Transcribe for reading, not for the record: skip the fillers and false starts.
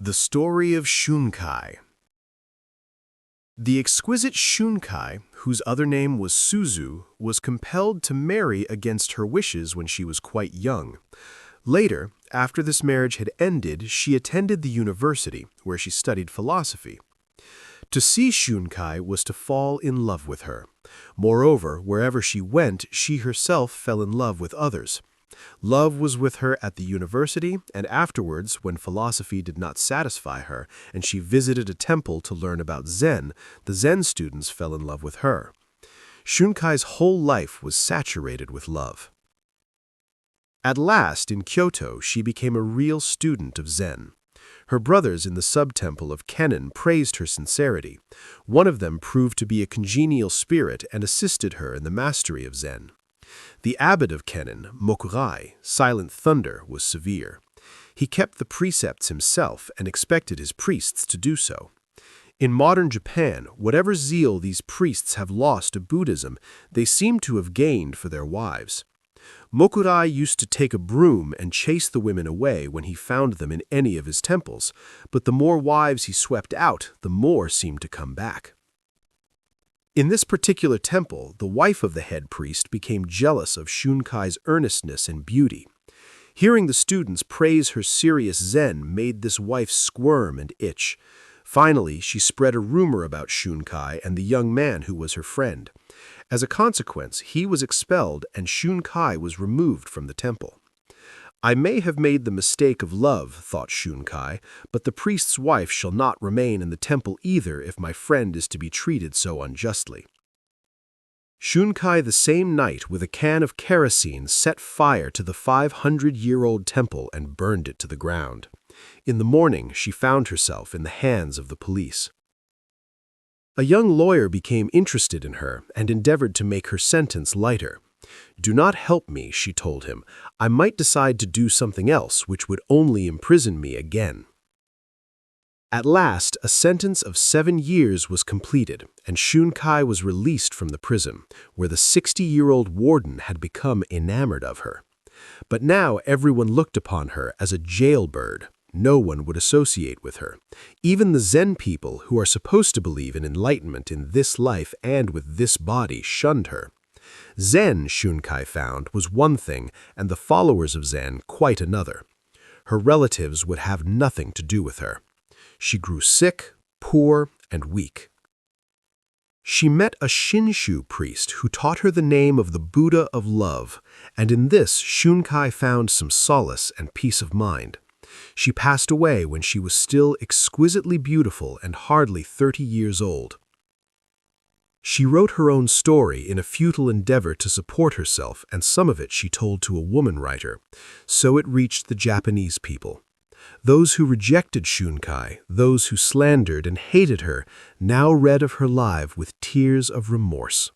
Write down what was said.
The story of Shunkai. The exquisite Shunkai, whose other name was Suzu, was compelled to marry against her wishes when she was quite young. Later, after this marriage had ended, she attended the university, where she studied philosophy. To see Shunkai was to fall in love with her. Moreover, wherever she went, she herself fell in love with others. Love was with her at the university, and afterwards, when philosophy did not satisfy her, and she visited a temple to learn about Zen, the Zen students fell in love with her. Shunkai's whole life was saturated with love. At last, in Kyoto, she became a real student of Zen. Her brothers in the sub-temple of Kennen praised her sincerity. One of them proved to be a congenial spirit and assisted her in the mastery of Zen. The abbot of Kennen, Mokurai, Silent Thunder, was severe. He kept the precepts himself and expected his priests to do so. In modern Japan, whatever zeal these priests have lost to Buddhism, they seem to have gained for their wives. Mokurai used to take a broom and chase the women away when he found them in any of his temples, but the more wives he swept out, the more seemed to come back. In this particular temple, the wife of the head priest became jealous of Shunkai's earnestness and beauty. Hearing the students praise her serious Zen made this wife squirm and itch. Finally, she spread a rumor about Shunkai and the young man who was her friend. As a consequence, he was expelled and Shunkai was removed from the temple. I may have made the mistake of love, thought Shunkai, but the priest's wife shall not remain in the temple either if my friend is to be treated so unjustly. Shunkai the same night with a can of kerosene set fire to the 500-year-old temple and burned it to the ground. In the morning, she found herself in the hands of the police. A young lawyer became interested in her and endeavored to make her sentence lighter. "Do not help me," she told him. "I might decide to do something else which would only imprison me again." At last, a sentence of 7 years was completed, and Shunkai was released from the prison, where the 60-year-old warden had become enamored of her. But now everyone looked upon her as a jailbird. No one would associate with her. Even the Zen people, who are supposed to believe in enlightenment in this life and with this body, shunned her. Zen, Shunkai found, was one thing, and the followers of Zen quite another. Her relatives would have nothing to do with her. She grew sick, poor, and weak. She met a Shinshu priest who taught her the name of the Buddha of love, and in this Shunkai found some solace and peace of mind. She passed away when she was still exquisitely beautiful and hardly 30 years old. She wrote her own story in a futile endeavor to support herself, and some of it she told to a woman writer. So it reached the Japanese people. Those who rejected Shunkai, those who slandered and hated her, now read of her life with tears of remorse.